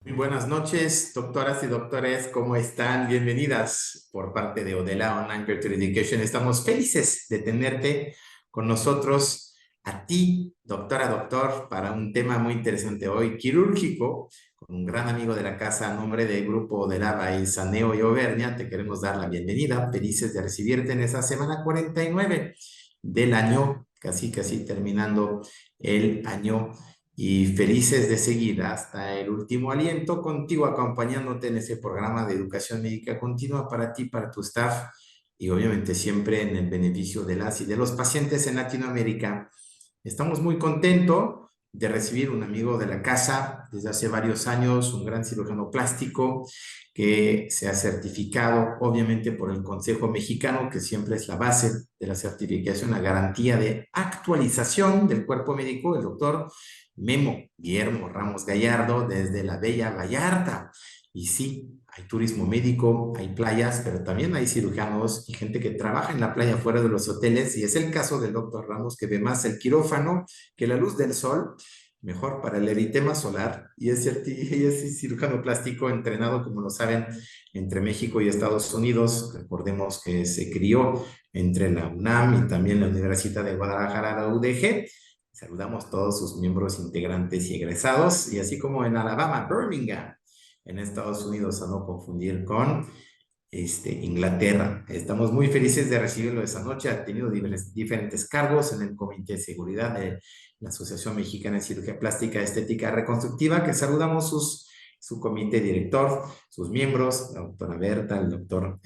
Muy buenas noches, doctoras y doctores, ¿cómo están? Bienvenidas por parte de Odela Online Virtual Education. Estamos felices de tenerte con nosotros, a ti, doctora, doctor, para un tema muy interesante hoy, quirúrgico, con un gran amigo de la casa a nombre del grupo Odelava y Saneo y Auvernia. Te queremos dar la bienvenida, felices de recibirte en esa semana 49 del año, casi, casi terminando el año y felices de seguir hasta el último aliento contigo, acompañándote en ese programa de educación médica continua para ti, para tu staff y obviamente siempre en el beneficio de las y de los pacientes en Latinoamérica. Estamos muy contentos de recibir un amigo de la casa desde hace varios años, un gran cirujano plástico que se ha certificado obviamente por el Consejo Mexicano, que siempre es la base de la certificación, la garantía de actualización del cuerpo médico, el doctor Memo Guillermo Ramos Gallardo desde la bella Vallarta. Y sí, hay turismo médico, hay playas, pero también hay cirujanos y gente que trabaja en la playa fuera de los hoteles. Y es el caso del doctor Ramos, que ve más el quirófano que la luz del sol, mejor para el eritema solar. Y es cirujano plástico entrenado, como lo saben, entre México y Estados Unidos. Recordemos que se crió entre la UNAM y también la Universidad de Guadalajara, la UDG. Saludamos a todos sus miembros integrantes y egresados, y así como en Alabama, Birmingham, en Estados Unidos, a no confundir con Inglaterra. Estamos muy felices de recibirlo esta noche. Ha tenido diferentes cargos en el Comité de Seguridad de la Asociación Mexicana de Cirugía Plástica, Estética y Reconstructiva, que saludamos su comité director, sus miembros, la doctora Berta, el doctor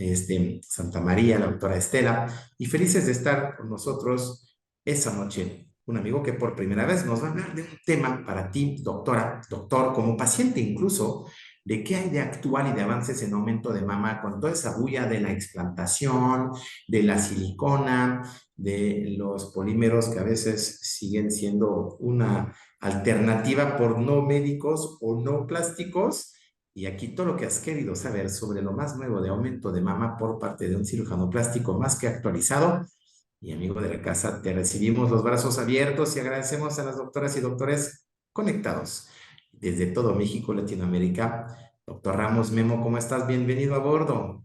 Santa María, la doctora Estela, y felices de estar con nosotros esta noche. Un amigo que por primera vez nos va a hablar de un tema para ti, doctora, doctor, como paciente incluso, de qué hay de actual y de avances en aumento de mama con toda esa bulla de la explantación, de la silicona, de los polímeros que a veces siguen siendo una alternativa por no médicos o no plásticos. Y aquí todo lo que has querido saber sobre lo más nuevo de aumento de mama por parte de un cirujano plástico más que actualizado. Y amigo de la casa, te recibimos los brazos abiertos y agradecemos a las doctoras y doctores conectados desde todo México, Latinoamérica. Doctor Ramos Memo, ¿cómo estás? Bienvenido a bordo.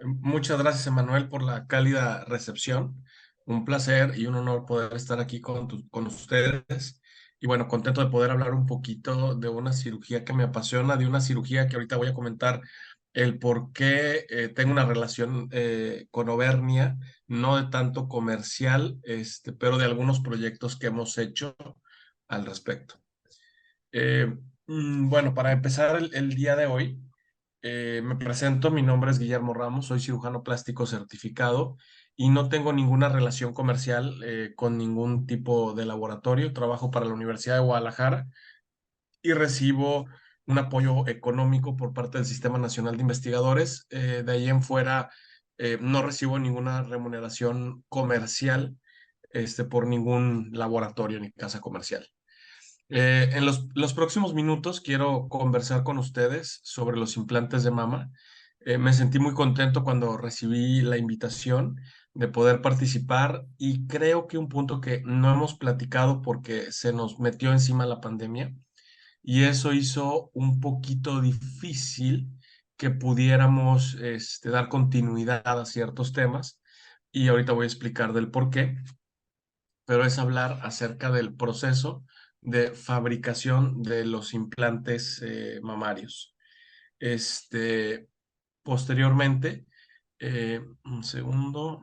Muchas gracias, Emanuel, por la cálida recepción. Un placer y un honor poder estar aquí con ustedes. Y bueno, contento de poder hablar un poquito de una cirugía que me apasiona, de una cirugía que ahorita voy a comentar el por qué tengo una relación con Obernia, no de tanto comercial, pero de algunos proyectos que hemos hecho al respecto. Eh, bueno, para empezar el día de hoy. Me presento, mi nombre es Guillermo Ramos, soy cirujano plástico certificado y no tengo ninguna relación comercial con ningún tipo de laboratorio. Trabajo para la Universidad de Guadalajara y recibo un apoyo económico por parte del Sistema Nacional de Investigadores. De ahí en fuera, no recibo ninguna remuneración comercial por ningún laboratorio ni casa comercial. En los próximos minutos quiero conversar con ustedes sobre los implantes de mama. Me sentí muy contento cuando recibí la invitación de poder participar y creo que un punto que no hemos platicado porque se nos metió encima la pandemia y eso hizo un poquito difícil que pudiéramos dar continuidad a ciertos temas y ahorita voy a explicar del por qué, pero es hablar acerca del proceso de fabricación de los implantes mamarios. Este, Posteriormente, un segundo,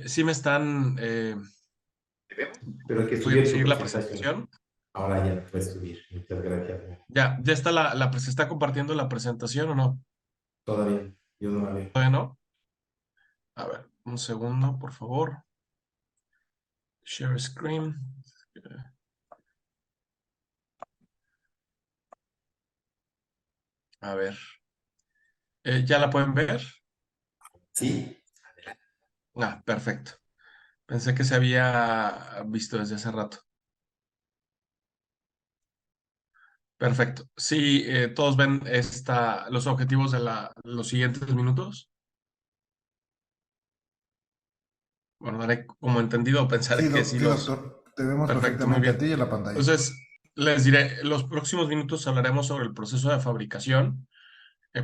sí me están, Pero hay que subir su seguir la presentación. presentación. Ahora ya puedes subir. Muchas gracias. Ya está se está compartiendo la presentación o no? Todavía, yo no la veo. Todavía no. A ver, un segundo, por favor. Share screen. A ver, ¿ya la pueden ver? Sí, Ah, perfecto. Pensé que se había visto desde hace rato. Perfecto. Sí, todos ven los objetivos de los siguientes minutos. Bueno, daré como entendido, pensaré Sí, que sí sí, los... doctor. Te vemos Perfecto, muy perfectamente a ti bien. y a la pantalla. Entonces, Les diré, los próximos minutos hablaremos sobre el proceso de fabricación.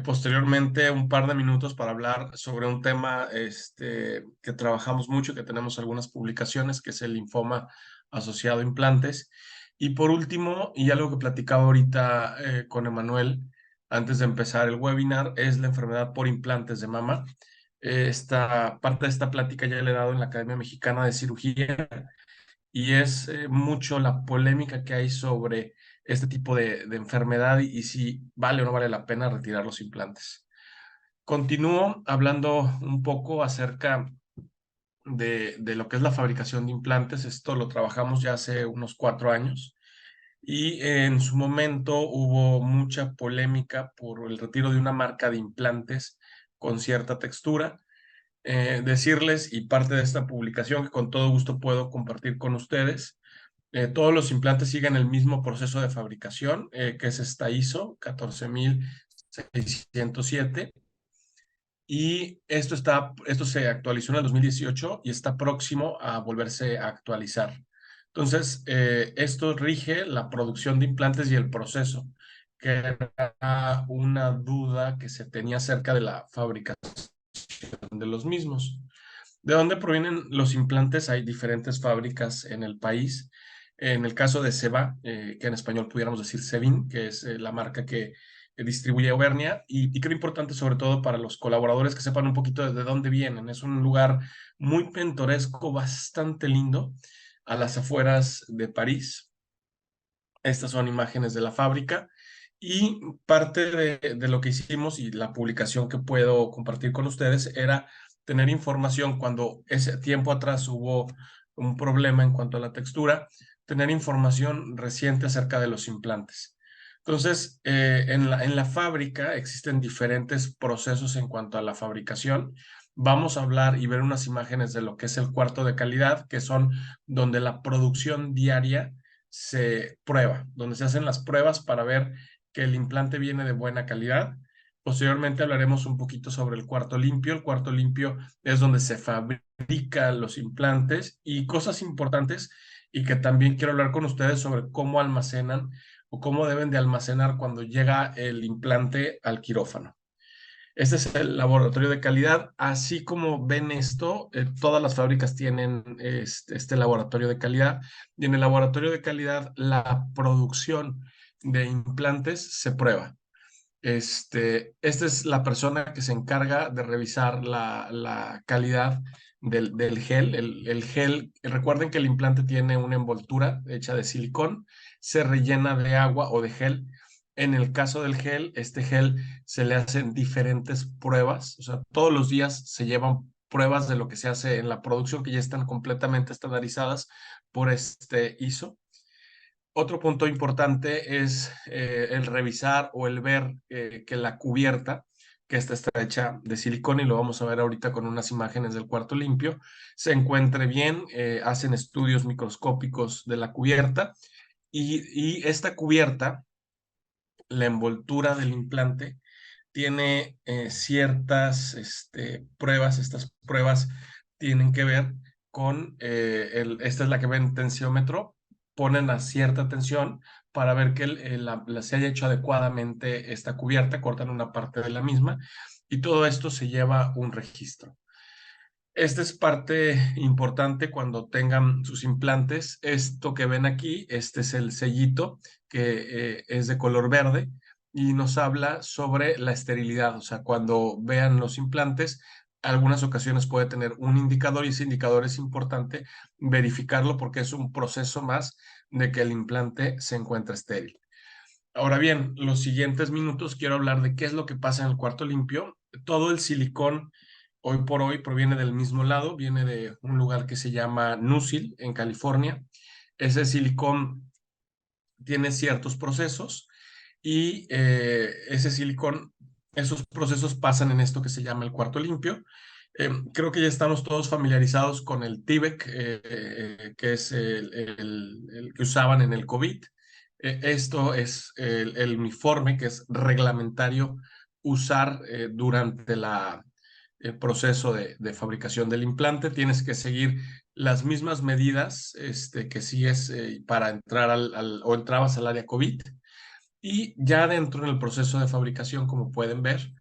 Posteriormente, un par de minutos para hablar sobre un tema que trabajamos mucho, que tenemos algunas publicaciones, que es el linfoma asociado a implantes. Y por último, y algo que platicaba ahorita con Emanuel antes de empezar el webinar, es la enfermedad por implantes de mama. Esta parte de esta plática ya le he dado en la Academia Mexicana de Cirugía y es mucho la polémica que hay sobre este tipo de enfermedad y si vale o no vale la pena retirar los implantes. Continúo hablando un poco acerca de lo que es la fabricación de implantes. Esto lo trabajamos ya hace unos 4 años y en su momento hubo mucha polémica por el retiro de una marca de implantes con cierta textura. Decirles, y parte de esta publicación que con todo gusto puedo compartir con ustedes, todos los implantes siguen el mismo proceso de fabricación, que es esta ISO 14607. Y esto se actualizó en el 2018 y está próximo a volverse a actualizar. Entonces, esto rige la producción de implantes y el proceso, que era una duda que se tenía acerca de la fabricación de los mismos. ¿De dónde provienen los implantes? Hay diferentes fábricas en el país. En el caso de Ceva, que en español pudiéramos decir Sevin, que es la marca que distribuye Auvernia, y creo importante sobre todo para los colaboradores que sepan un poquito de dónde vienen. Es un lugar muy pintoresco, bastante lindo, a las afueras de París. Estas son imágenes de la fábrica y parte de lo que hicimos y la publicación que puedo compartir con ustedes era tener información cuando ese tiempo atrás hubo un problema en cuanto a la textura, tener información reciente acerca de los implantes. Entonces, en la fábrica existen diferentes procesos en cuanto a la fabricación. Vamos a hablar y ver unas imágenes de lo que es el cuarto de calidad, que son donde la producción diaria se prueba, donde se hacen las pruebas para ver que el implante viene de buena calidad. Posteriormente hablaremos un poquito sobre el cuarto limpio. El cuarto limpio es donde se fabrican los implantes y cosas importantes y que también quiero hablar con ustedes sobre cómo almacenan o cómo deben de almacenar cuando llega el implante al quirófano. Este es el laboratorio de calidad. Así como ven esto, todas las fábricas tienen este laboratorio de calidad. Y en el laboratorio de calidad, la producción de implantes se prueba. Esta es la persona que se encarga de revisar la calidad del gel. El gel, recuerden que el implante tiene una envoltura hecha de silicón, se rellena de agua o de gel. En el caso del gel, este gel se le hacen diferentes pruebas, o sea, todos los días se llevan pruebas de lo que se hace en la producción que ya están completamente estandarizadas por este ISO. Otro punto importante es el revisar o el ver que la cubierta, que esta está hecha de silicona y lo vamos a ver ahorita con unas imágenes del cuarto limpio, se encuentre bien, hacen estudios microscópicos de la cubierta y esta cubierta, la envoltura del implante, tiene ciertas pruebas, estas pruebas tienen que ver con, esta es la que ven tensiómetro, ponen a cierta tensión para ver que se haya hecho adecuadamente esta cubierta, cortan una parte de la misma y todo esto se lleva un registro. Esta es parte importante cuando tengan sus implantes. Esto que ven aquí, este es el sellito que es de color verde y nos habla sobre la esterilidad. O sea, cuando vean los implantes, algunas ocasiones puede tener un indicador y ese indicador es importante verificarlo porque es un proceso más de que el implante se encuentre estéril. Ahora bien, los siguientes minutos quiero hablar de qué es lo que pasa en el cuarto limpio. Todo el silicón hoy por hoy proviene del mismo lado, viene de un lugar que se llama Nusil, en California. Ese silicón tiene ciertos procesos y ese silicón, esos procesos pasan en esto que se llama el cuarto limpio. Creo que ya estamos todos familiarizados con el Tyvek, que es el que usaban en el COVID. Esto es el uniforme que es reglamentario usar durante el proceso de fabricación del implante. Tienes que seguir las mismas medidas que sigues para entrar o entrabas al área COVID. Y ya dentro en el proceso de fabricación, como pueden ver,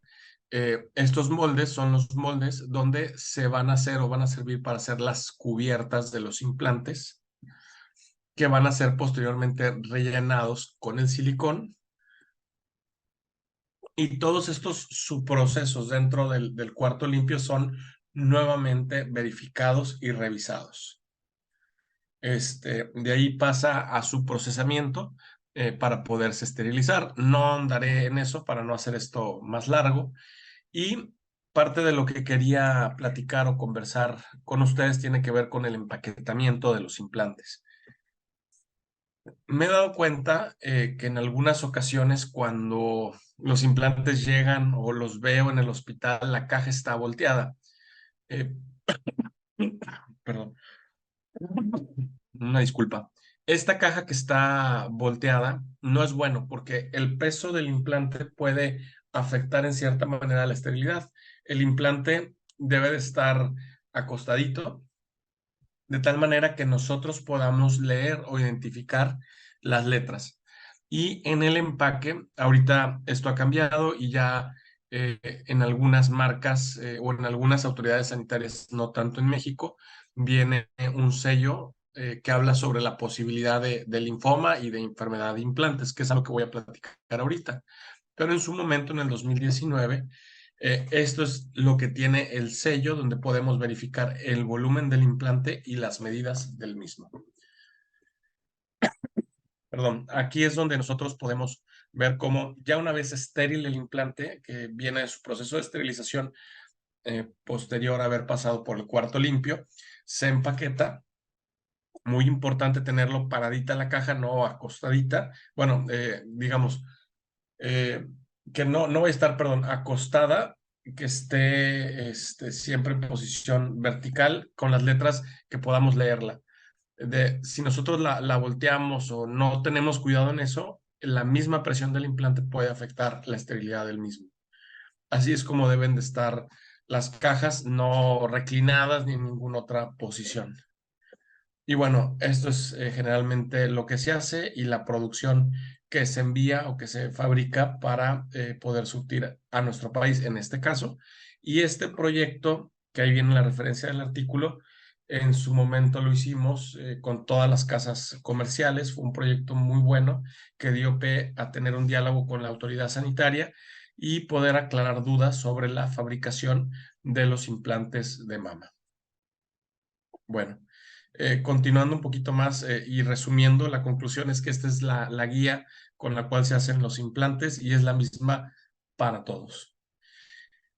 estos moldes son los moldes donde se van a hacer o van a servir para hacer las cubiertas de los implantes, que van a ser posteriormente rellenados con el silicón. Y todos estos subprocesos dentro del cuarto limpio son nuevamente verificados y revisados. De ahí pasa a su procesamiento para poderse esterilizar. No andaré en eso para no hacer esto más largo. Y parte de lo que quería platicar o conversar con ustedes tiene que ver con el empaquetamiento de los implantes. Me he dado cuenta que en algunas ocasiones cuando los implantes llegan o los veo en el hospital, la caja está volteada. Eh, perdón, una disculpa. Esta caja que está volteada no es bueno porque el peso del implante puede afectar en cierta manera la esterilidad. El implante debe de estar acostadito de tal manera que nosotros podamos leer o identificar las letras. Y en el empaque, ahorita esto ha cambiado y ya en algunas marcas o en algunas autoridades sanitarias, no tanto en México, viene un sello que habla sobre la posibilidad de linfoma y de enfermedad de implantes, que es algo que voy a platicar ahorita. Pero en su momento, en el 2019, esto es lo que tiene el sello donde podemos verificar el volumen del implante y las medidas del mismo. Perdón, aquí es donde nosotros podemos ver cómo ya una vez estéril el implante, que viene de su proceso de esterilización posterior a haber pasado por el cuarto limpio, se empaqueta. Muy importante tenerlo paradita la caja, no acostadita. Bueno, digamos, eh, que no va a estar, perdón, acostada, que esté siempre en posición vertical con las letras que podamos leerla. Si nosotros la volteamos o no tenemos cuidado en eso, la misma presión del implante puede afectar la esterilidad del mismo. Así es como deben de estar las cajas, no reclinadas ni en ninguna otra posición. Y bueno, esto es generalmente lo que se hace y la producción que se envía o que se fabrica para poder surtir a nuestro país en este caso. Y este proyecto, que ahí viene la referencia del artículo, en su momento lo hicimos con todas las casas comerciales. Fue un proyecto muy bueno que dio pie a tener un diálogo con la autoridad sanitaria y poder aclarar dudas sobre la fabricación de los implantes de mama. Bueno. Continuando un poquito más y resumiendo, la conclusión es que esta es la guía con la cual se hacen los implantes y es la misma para todos.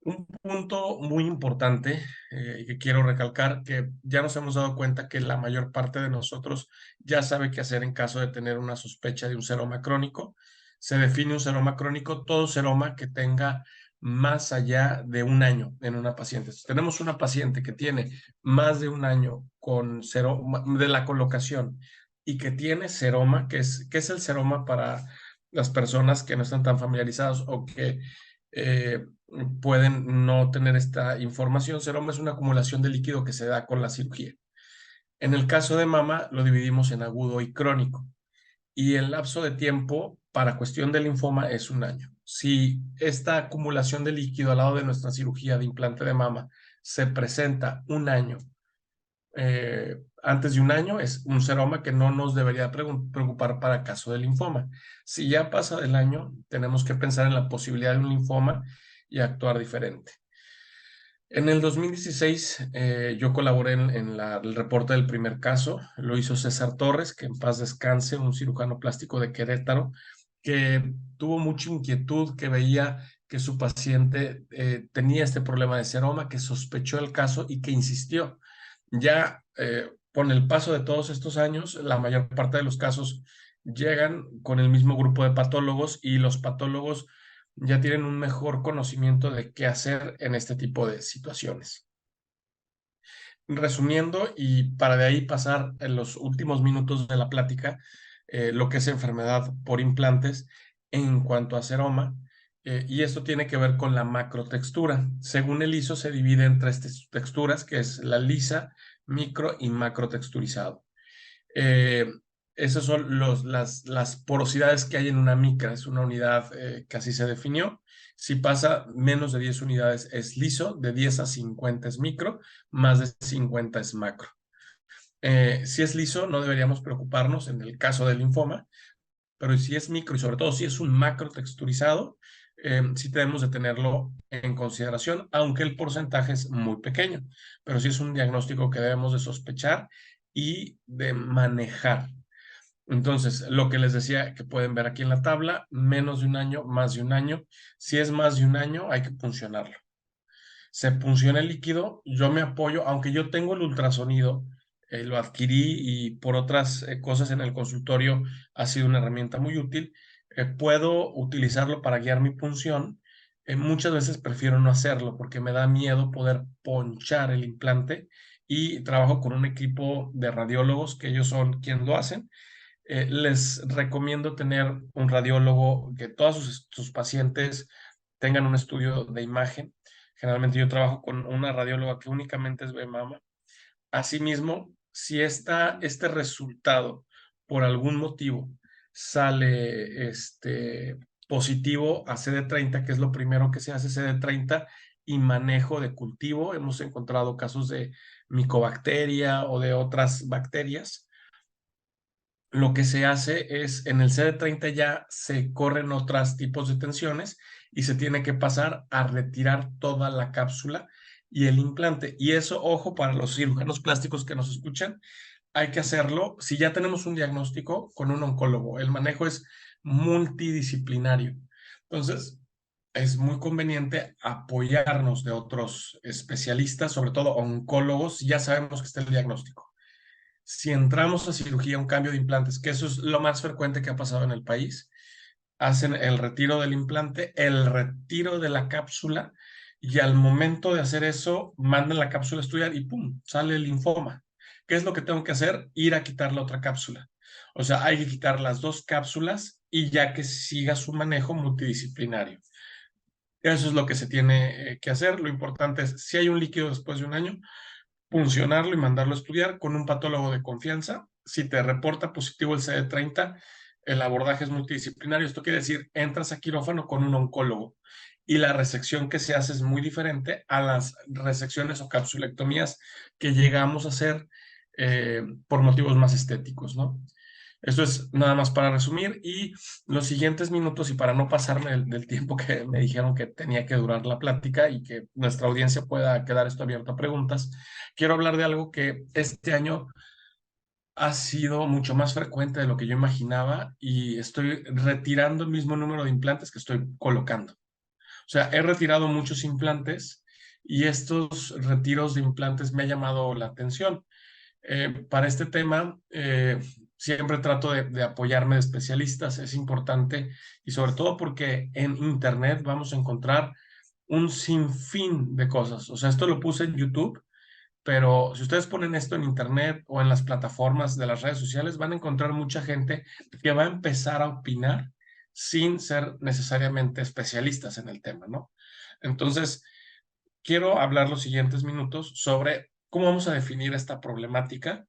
Un punto muy importante que quiero recalcar, que ya nos hemos dado cuenta que la mayor parte de nosotros ya sabe qué hacer en caso de tener una sospecha de un seroma crónico. Se define un seroma crónico, todo seroma que tenga más allá de un año en una paciente. Si tenemos una paciente que tiene más de un año con seroma, de la colocación y que tiene seroma, ¿qué es el seroma para las personas que no están tan familiarizados o que pueden no tener esta información? Seroma es una acumulación de líquido que se da con la cirugía. En el caso de mama, lo dividimos en agudo y crónico. Y el lapso de tiempo para cuestión del linfoma es un año. Si esta acumulación de líquido al lado de nuestra cirugía de implante de mama se presenta un año, antes de un año, es un seroma que no nos debería preocupar para caso de linfoma. Si ya pasa del año, tenemos que pensar en la posibilidad de un linfoma y actuar diferente. En el 2016 yo colaboré en el reporte del primer caso, lo hizo César Torres, que en paz descanse, un cirujano plástico de Querétaro, que tuvo mucha inquietud, que veía que su paciente tenía este problema de seroma, que sospechó el caso y que insistió. Ya con el paso de todos estos años, la mayor parte de los casos llegan con el mismo grupo de patólogos y los patólogos ya tienen un mejor conocimiento de qué hacer en este tipo de situaciones. Resumiendo, y para de ahí pasar en los últimos minutos de la plática, lo que es enfermedad por implantes en cuanto a seroma, y esto tiene que ver con la macrotextura. Según el ISO se divide en tres texturas, que es la lisa, micro y macro texturizado. Eh, Esas son las porosidades que hay en una micra. Es una unidad que así se definió. Si pasa menos de 10 unidades es liso, de 10 a 50 es micro, más de 50 es macro. Si es liso, no deberíamos preocuparnos en el caso del linfoma, pero si es micro y sobre todo si es un macro texturizado, sí tenemos de tenerlo en consideración, aunque el porcentaje es muy pequeño, pero sí es un diagnóstico que debemos de sospechar y de manejar. Entonces, lo que les decía que pueden ver aquí en la tabla, menos de un año, más de un año. Si es más de un año, hay que puncionarlo. Se punciona el líquido, yo me apoyo, aunque yo tengo el ultrasonido, lo adquirí y por otras cosas en el consultorio ha sido una herramienta muy útil, puedo utilizarlo para guiar mi punción. Muchas veces prefiero no hacerlo porque me da miedo poder ponchar el implante y trabajo con un equipo de radiólogos que ellos son quienes lo hacen. Les recomiendo tener un radiólogo, que todos sus pacientes tengan un estudio de imagen. Generalmente yo trabajo con una radióloga que únicamente es de mama. Asimismo, si este resultado por algún motivo sale positivo a CD30, que es lo primero que se hace, CD30 y manejo de cultivo. Hemos encontrado casos de micobacteria o de otras bacterias. Lo que se hace es, en el CD30 ya se corren otros tipos de tensiones y se tiene que pasar a retirar toda la cápsula y el implante. Y eso, ojo, para los cirujanos plásticos que nos escuchan, hay que hacerlo si ya tenemos un diagnóstico con un oncólogo. El manejo es multidisciplinario. Entonces, es muy conveniente apoyarnos de otros especialistas, sobre todo oncólogos, ya sabemos que está el diagnóstico. Si entramos a cirugía, un cambio de implantes, que eso es lo más frecuente que ha pasado en el país, hacen el retiro del implante, el retiro de la cápsula, y al momento de hacer eso, mandan la cápsula a estudiar y ¡pum!, sale el linfoma. ¿Qué es lo que tengo que hacer? Ir a quitar la otra cápsula. O sea, hay que quitar las dos cápsulas y ya que siga su manejo multidisciplinario. Eso es lo que se tiene que hacer. Lo importante es, si hay un líquido después de un año, funcionarlo y mandarlo a estudiar con un patólogo de confianza. Si te reporta positivo el CD30, el abordaje es multidisciplinario. Esto quiere decir, entras a quirófano con un oncólogo y la resección que se hace es muy diferente a las resecciones o capsulectomías que llegamos a hacer por motivos más estéticos, ¿no? Esto es nada más para resumir y los siguientes minutos, y para no pasarme del tiempo que me dijeron que tenía que durar la plática y que nuestra audiencia pueda quedar esto abierto a preguntas, quiero hablar de algo que este año ha sido mucho más frecuente de lo que yo imaginaba y estoy retirando el mismo número de implantes que estoy colocando. O sea, he retirado muchos implantes y estos retiros de implantes me ha llamado la atención. Para este tema, siempre trato de apoyarme de especialistas, es importante, y sobre todo porque en Internet vamos a encontrar un sinfín de cosas. O sea, esto lo puse en YouTube, pero si ustedes ponen esto en Internet o en las plataformas de las redes sociales, van a encontrar mucha gente que va a empezar a opinar sin ser necesariamente especialistas en el tema, ¿no? Entonces, quiero hablar los siguientes minutos sobre cómo vamos a definir esta problemática,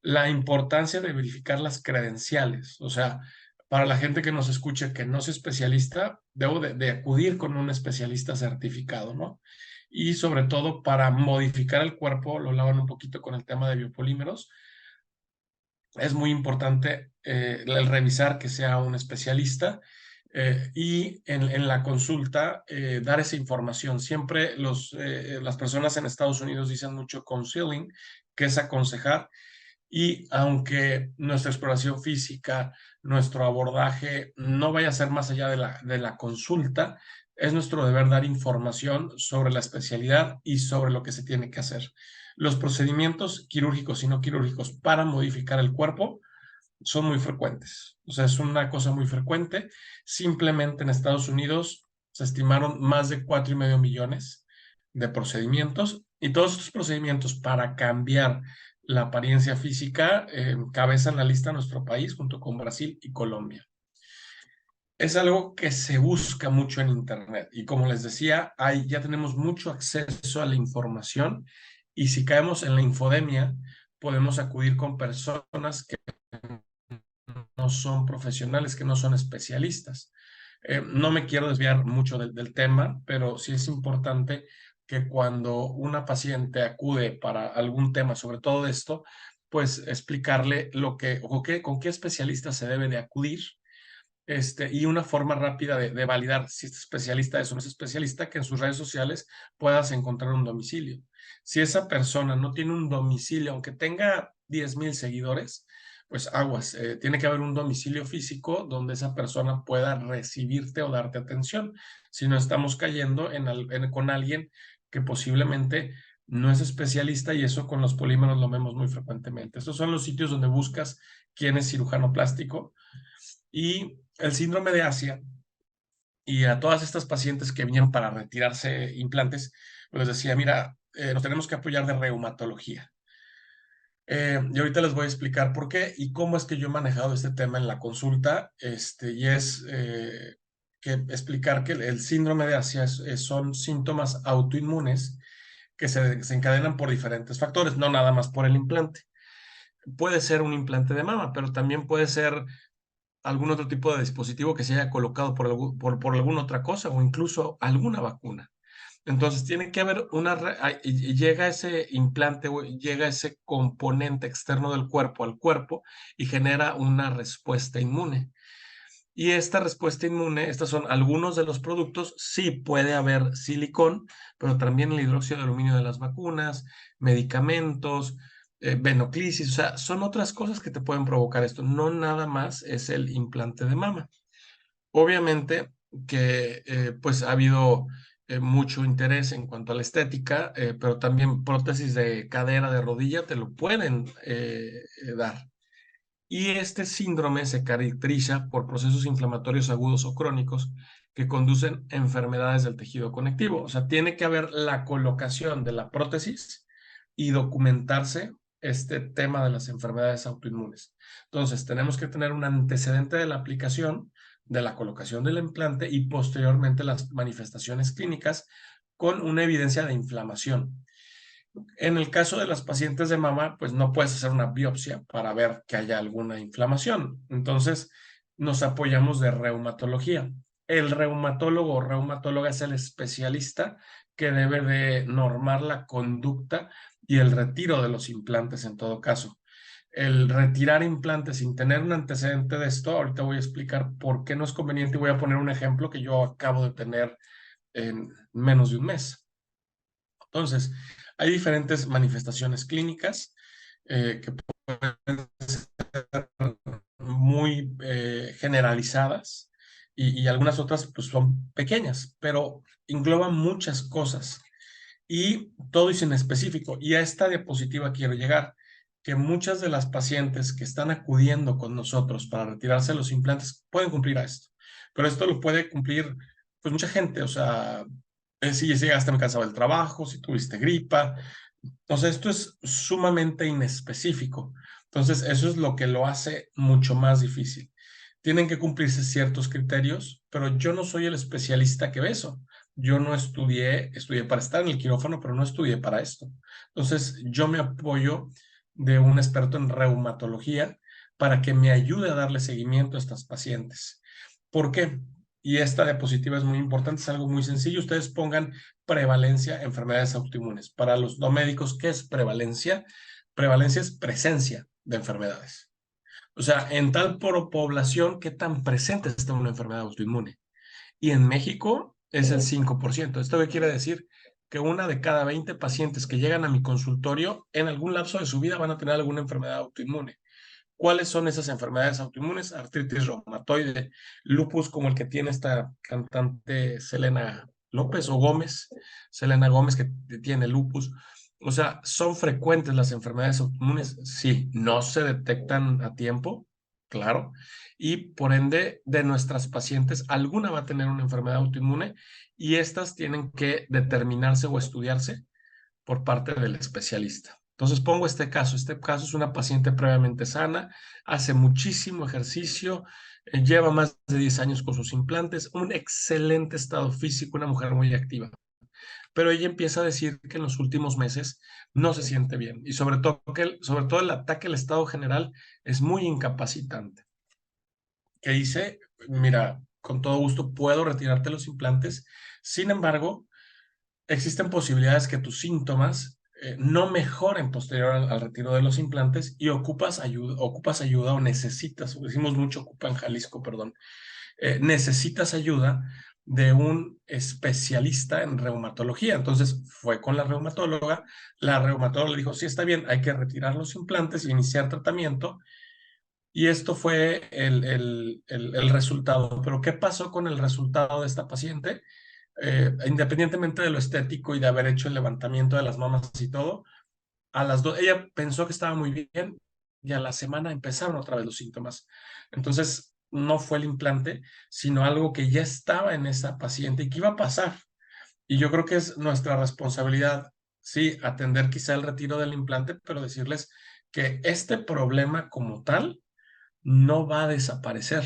la importancia de verificar las credenciales. O sea, para la gente que nos escuche que no es especialista, debo de acudir con un especialista certificado, ¿no? Y sobre todo para modificar el cuerpo, lo hablaban un poquito con el tema de biopolímeros, es muy importante el revisar que sea un especialista y en la consulta dar esa información. Siempre las personas en Estados Unidos dicen mucho counseling, que es aconsejar, y aunque nuestra exploración física, nuestro abordaje no vaya a ser más allá de la consulta, es nuestro deber dar información sobre la especialidad y sobre lo que se tiene que hacer. Los procedimientos quirúrgicos y no quirúrgicos para modificar el cuerpo son muy frecuentes. O sea, es una cosa muy frecuente. Simplemente en Estados Unidos se estimaron más de 4,5 millones de procedimientos, y todos estos procedimientos para cambiar la apariencia física encabezan la lista de nuestro país junto con Brasil y Colombia. Es algo que se busca mucho en Internet y, como les decía, ya tenemos mucho acceso a la información Y si caemos en la infodemia, podemos acudir con personas que no son profesionales, que no son especialistas. No me quiero desviar mucho del tema, pero sí es importante que cuando una paciente acude para algún tema, sobre todo esto, pues explicarle con qué especialista se debe de acudir, y una forma rápida de validar si este especialista es o no es especialista, que en sus redes sociales puedas encontrar un domicilio. Si esa persona no tiene un domicilio, aunque tenga 10,000 seguidores, pues aguas, tiene que haber un domicilio físico donde esa persona pueda recibirte o darte atención. Si no estamos cayendo con alguien que posiblemente no es especialista, y eso con los polímeros lo vemos muy frecuentemente. Estos son los sitios donde buscas quién es cirujano plástico. Y el síndrome de Asia, y a todas estas pacientes que vinieron para retirarse implantes, pues les decía, mira, nos tenemos que apoyar de reumatología. Y ahorita les voy a explicar por qué y cómo es que yo he manejado este tema en la consulta, y es que explicar que el síndrome de Asia son síntomas autoinmunes que se desencadenan por diferentes factores, no nada más por el implante. Puede ser un implante de mama, pero también puede ser algún otro tipo de dispositivo que se haya colocado por alguna otra cosa o incluso alguna vacuna. Entonces tiene que haber y llega ese implante o llega ese componente externo del cuerpo al cuerpo y genera una respuesta inmune. Y esta respuesta inmune, estos son algunos de los productos. Sí puede haber silicón, pero también el hidróxido de aluminio de las vacunas, medicamentos, venoclisis, o sea, son otras cosas que te pueden provocar esto. No nada más es el implante de mama. Obviamente que pues ha habido mucho interés en cuanto a la estética, pero también prótesis de cadera, de rodilla, te lo pueden dar. Y este síndrome se caracteriza por procesos inflamatorios agudos o crónicos que conducen a enfermedades del tejido conectivo. O sea, tiene que haber la colocación de la prótesis y documentarse este tema de las enfermedades autoinmunes. Entonces, tenemos que tener un antecedente de la aplicación, de la colocación del implante y posteriormente las manifestaciones clínicas con una evidencia de inflamación. En el caso de las pacientes de mama, pues no puedes hacer una biopsia para ver que haya alguna inflamación. Entonces, nos apoyamos de reumatología. El reumatólogo o reumatóloga es el especialista que debe de normar la conducta y el retiro de los implantes en todo caso. El retirar implantes sin tener un antecedente de esto, ahorita voy a explicar por qué no es conveniente y voy a poner un ejemplo que yo acabo de tener en menos de un mes. Entonces, hay diferentes manifestaciones clínicas que pueden ser muy generalizadas y algunas otras pues son pequeñas, pero engloban muchas cosas y todo es en específico. Y a esta diapositiva quiero llegar, que muchas de las pacientes que están acudiendo con nosotros para retirarse los implantes pueden cumplir a esto, pero esto lo puede cumplir pues mucha gente, o sea, si llegaste muy cansado del trabajo, si tuviste gripa, entonces esto es sumamente inespecífico. Entonces eso es lo que lo hace mucho más difícil. Tienen que cumplirse ciertos criterios, pero yo no soy el especialista que ve eso. Yo no estudié para estar en el quirófano, pero no estudié para esto. Entonces yo me apoyo de un experto en reumatología para que me ayude a darle seguimiento a estas pacientes. ¿Por qué? Y esta diapositiva es muy importante, es algo muy sencillo. Ustedes pongan prevalencia, enfermedades autoinmunes. Para los no médicos, ¿qué es prevalencia? Prevalencia es presencia de enfermedades. O sea, en tal población, ¿qué tan presente está una enfermedad autoinmune? Y en México es el 5%. ¿Esto qué quiere decir? Que una de cada 20 pacientes que llegan a mi consultorio en algún lapso de su vida van a tener alguna enfermedad autoinmune. ¿Cuáles son esas enfermedades autoinmunes? Artritis reumatoide, lupus, como el que tiene esta cantante Selena López o Gómez, Selena Gómez, que tiene lupus. O sea, ¿son frecuentes las enfermedades autoinmunes? Sí, no se detectan a tiempo, claro, y por ende de nuestras pacientes, alguna va a tener una enfermedad autoinmune y estas tienen que determinarse o estudiarse por parte del especialista. Entonces pongo este caso. Este caso es una paciente previamente sana, hace muchísimo ejercicio, lleva más de 10 años con sus implantes, un excelente estado físico, una mujer muy activa. pero ella empieza a decir que en los últimos meses no se siente bien y sobre todo el ataque al estado general es muy incapacitante. ¿Qué hice? Mira, con todo gusto puedo retirarte los implantes. Sin embargo, existen posibilidades que tus síntomas no mejoren posterior al retiro de los implantes y ocupas ayuda o necesitas, o decimos mucho ocupa en Jalisco, perdón, necesitas ayuda de un especialista en reumatología. Entonces fue con la reumatóloga le dijo, sí, está bien, hay que retirar los implantes e iniciar tratamiento. Y esto fue el resultado. Pero ¿qué pasó con el resultado de esta paciente? Independientemente de lo estético y de haber hecho el levantamiento de las mamas y todo, a las dos, ella pensó que estaba muy bien y a la semana empezaron otra vez los síntomas. Entonces, no fue el implante, sino algo que ya estaba en esa paciente y que iba a pasar. Y yo creo que es nuestra responsabilidad, sí, atender quizá el retiro del implante, pero decirles que este problema como tal no va a desaparecer,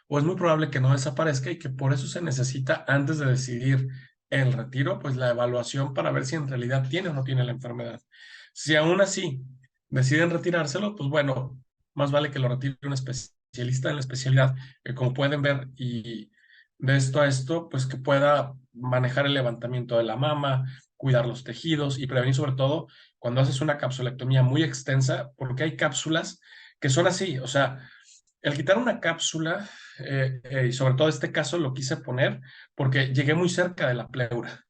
o es muy probable que no desaparezca y que por eso se necesita, antes de decidir el retiro, pues la evaluación para ver si en realidad tiene o no tiene la enfermedad. Si aún así deciden retirárselo, pues bueno, más vale que lo retire un especialista en la especialidad, que como pueden ver, y de esto a esto, pues que pueda manejar el levantamiento de la mama, cuidar los tejidos y prevenir sobre todo cuando haces una capsulectomía muy extensa, porque hay cápsulas que son así, o sea, el quitar una cápsula, y sobre todo este caso lo quise poner porque llegué muy cerca de la pleura.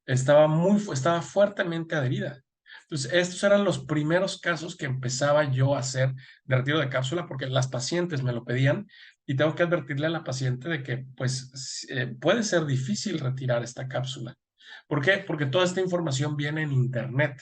Estaba fuertemente adherida. Entonces, estos eran los primeros casos que empezaba yo a hacer de retiro de cápsula porque las pacientes me lo pedían y tengo que advertirle a la paciente de que, pues, puede ser difícil retirar esta cápsula. ¿Por qué? Porque toda esta información viene en internet.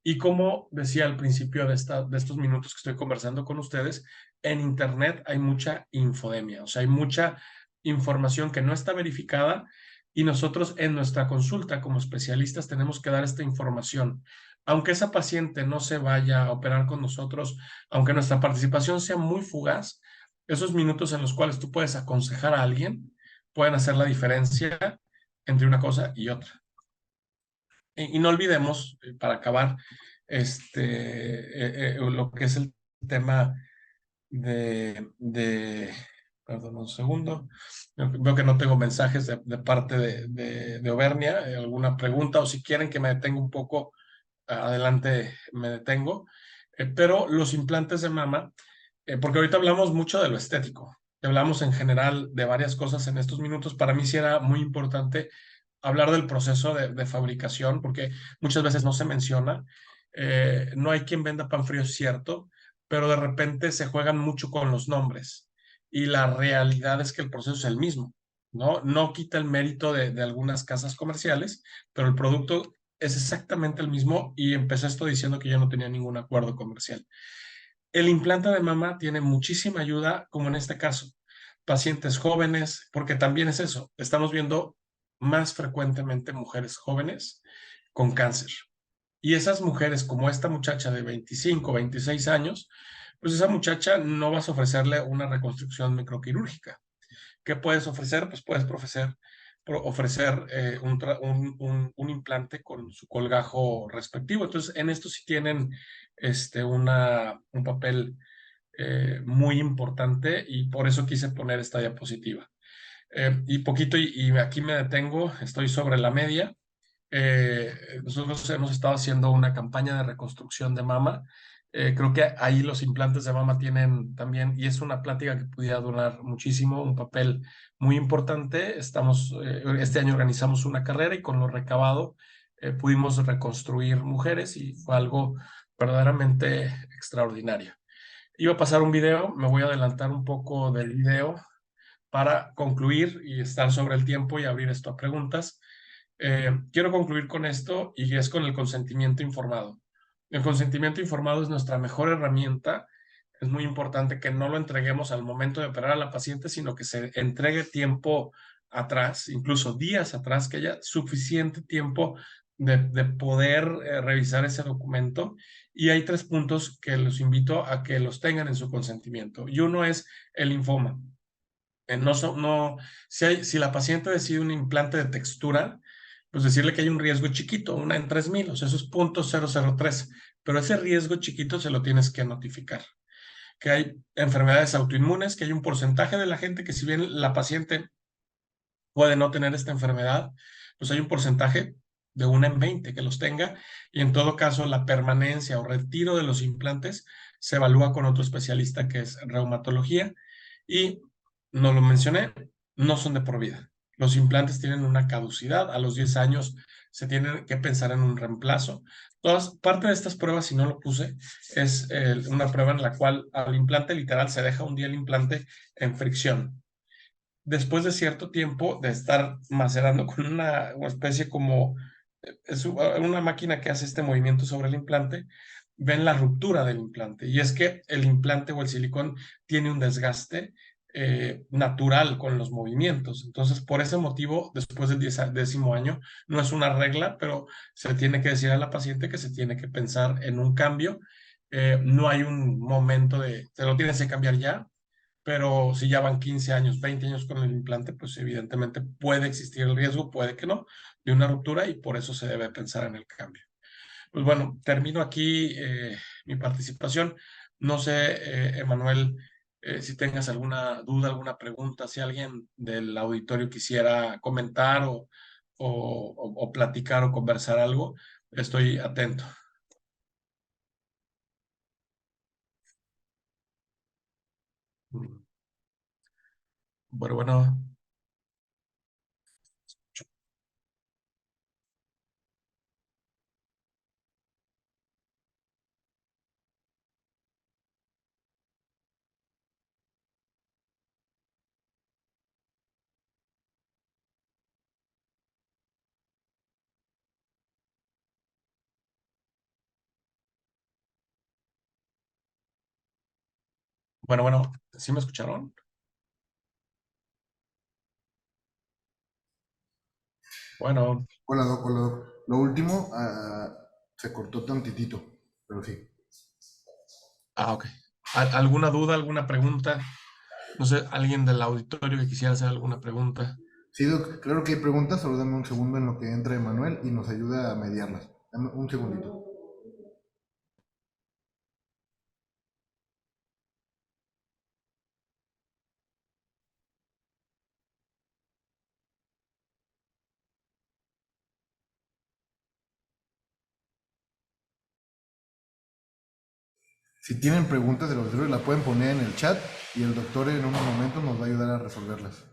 Y como decía al principio de estos minutos que estoy conversando con ustedes, en Internet hay mucha infodemia, o sea, hay mucha información que no está verificada y nosotros en nuestra consulta como especialistas tenemos que dar esta información. Aunque esa paciente no se vaya a operar con nosotros, aunque nuestra participación sea muy fugaz, esos minutos en los cuales tú puedes aconsejar a alguien pueden hacer la diferencia entre una cosa y otra. Y no olvidemos, para acabar, lo que es el tema perdón, un segundo. Veo que no tengo mensajes de parte de Auvernia, alguna pregunta, o si quieren que me detenga un poco, adelante me detengo. Pero los implantes de mama, porque ahorita hablamos mucho de lo estético, hablamos en general de varias cosas en estos minutos. Para mí sí era muy importante hablar del proceso de fabricación, porque muchas veces no se menciona. No hay quien venda pan frío, es cierto, pero de repente se juegan mucho con los nombres y la realidad es que el proceso es el mismo, ¿no? No quita el mérito de algunas casas comerciales, pero el producto es exactamente el mismo y empecé esto diciendo que yo no tenía ningún acuerdo comercial. El implante de mama tiene muchísima ayuda, como en este caso, pacientes jóvenes, porque también es eso, estamos viendo más frecuentemente mujeres jóvenes con cáncer. Y esas mujeres, como esta muchacha de 25, 26 años, pues esa muchacha no vas a ofrecerle una reconstrucción microquirúrgica. ¿Qué puedes ofrecer? Pues puedes ofrecer un implante con su colgajo respectivo. Entonces, en esto sí tienen un papel muy importante y por eso quise poner esta diapositiva. Y poquito, y aquí me detengo, estoy sobre la media. Nosotros hemos estado haciendo una campaña de reconstrucción de mama. Creo que ahí los implantes de mama tienen también, y es una plática que pudiera durar muchísimo, un papel muy importante. Este año organizamos una carrera y con lo recabado pudimos reconstruir mujeres y fue algo verdaderamente extraordinario. Iba a pasar un video, me voy a adelantar un poco del video para concluir y estar sobre el tiempo y abrir esto a preguntas. Quiero concluir con esto y es con el consentimiento informado. El consentimiento informado es nuestra mejor herramienta. Es muy importante que no lo entreguemos al momento de operar a la paciente, sino que se entregue tiempo atrás, incluso días atrás, que haya suficiente tiempo de poder revisar ese documento. Y hay 3 puntos que los invito a que los tengan en su consentimiento. Y uno es el linfoma. No, si la paciente decide un implante de textura, pues decirle que hay un riesgo chiquito, una en 3,000, o sea, eso es 0,003, pero ese riesgo chiquito se lo tienes que notificar. Que hay enfermedades autoinmunes, que hay un porcentaje de la gente que si bien la paciente puede no tener esta enfermedad, pues hay un porcentaje de 1 en 20 que los tenga, y en todo caso la permanencia o retiro de los implantes se evalúa con otro especialista que es reumatología, y no lo mencioné, no son de por vida. Los implantes tienen una caducidad, a los 10 años se tiene que pensar en un reemplazo. Parte de estas pruebas, si no lo puse, es una prueba en la cual al implante literal se deja un día el implante en fricción. Después de cierto tiempo de estar macerando con una especie como, es una máquina que hace este movimiento sobre el implante, ven la ruptura del implante. Y es que el implante o el silicón tiene un desgaste natural con los movimientos. Entonces, por ese motivo, después del 10º año, no es una regla, pero se tiene que decir a la paciente que se tiene que pensar en un cambio. No hay un momento de, te lo tienes que cambiar ya, pero si ya van 15 años, 20 años con el implante, pues evidentemente puede existir el riesgo, puede que no, de una ruptura, y por eso se debe pensar en el cambio. Pues bueno, termino aquí mi participación. No sé, Emanuel, si tengas alguna duda, alguna pregunta, si alguien del auditorio quisiera comentar o platicar o conversar algo, estoy atento. Bueno, bueno. Bueno, bueno, ¿sí me escucharon? Bueno. Hola, Doc, hola, Doc. Lo último se cortó tantitito, pero sí. Ok. ¿Alguna duda, alguna pregunta? No sé, alguien del auditorio que quisiera hacer alguna pregunta. Sí, Doc, claro que hay preguntas, solo dame un segundo en lo que entra Emanuel y nos ayuda a mediarlas. Dame un segundito. Si tienen preguntas de los doctores, la pueden poner en el chat y el doctor en unos momentos nos va a ayudar a resolverlas.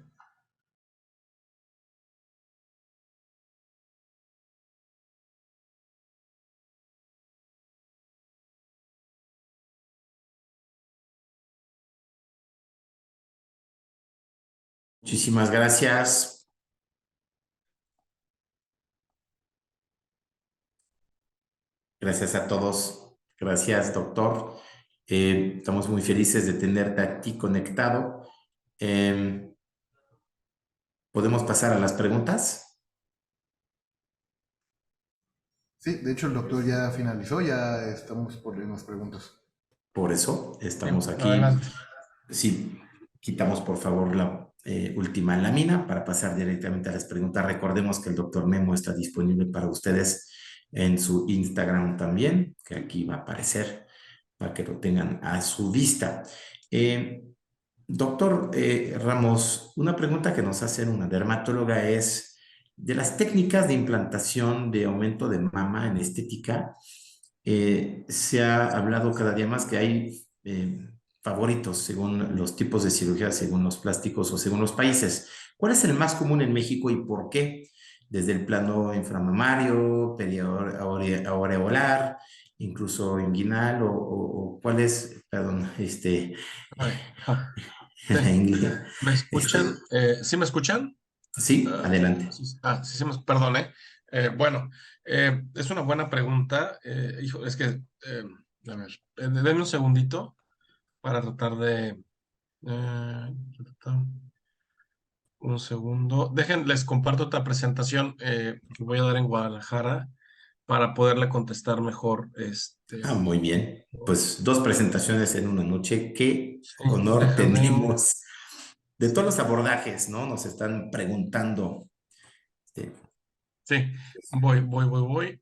Muchísimas gracias. Gracias a todos. Gracias, doctor. Estamos muy felices de tenerte aquí conectado. ¿Podemos pasar a las preguntas? Sí, de hecho el doctor ya finalizó, ya estamos por las preguntas. Por eso Sí, estamos aquí. adelante. Sí, quitamos por favor la última lámina para pasar directamente a las preguntas. Recordemos que el doctor Memo está disponible para ustedes en su Instagram también, que aquí va a aparecer para que lo tengan a su vista. Doctor Ramos, una pregunta que nos hace una dermatóloga es, de las técnicas de implantación de aumento de mama en estética, se ha hablado cada día más que hay favoritos según los tipos de cirugía, según los plásticos o según los países. ¿Cuál es el más común en México y por qué? Desde el plano inframamario, perioaureolar, incluso inguinal, o cuál es, perdón, Ja. ¿Me este, escuchan? ¿Sí me escuchan? sí, adelante. Sí, sí, perdone. Bueno, es una buena pregunta. Hijo, es que, a ver, denme un segundito para tratar de... eh, un segundo. Les comparto otra presentación que voy a dar en Guadalajara para poderle contestar mejor. Muy bien. Pues dos presentaciones en una noche. Qué Sí, honor déjame. tenemos. De todos los abordajes, ¿no? Nos están preguntando. Sí, voy. Voy.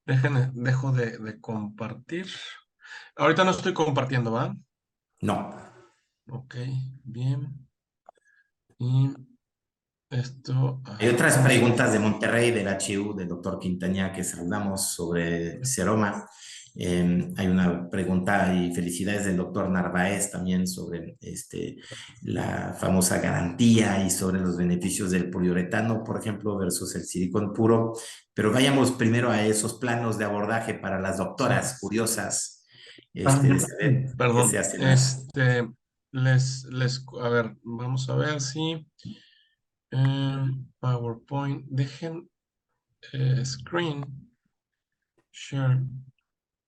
Dejo de compartir. Ahorita no estoy compartiendo, ¿va? No. Ok, bien. Y esto, Hay otras vamos a... preguntas de Monterrey, del HU, del doctor Quintanilla, que saludamos sobre seroma. Hay una pregunta y felicidades del doctor Narváez también sobre la famosa garantía y sobre los beneficios del poliuretano, por ejemplo, versus el silicón puro. Pero vayamos primero a esos planos de abordaje para las Sí. doctoras curiosas Ah, de saber qué se perdón, hace más. a ver, vamos a ver si PowerPoint, dejen screen share.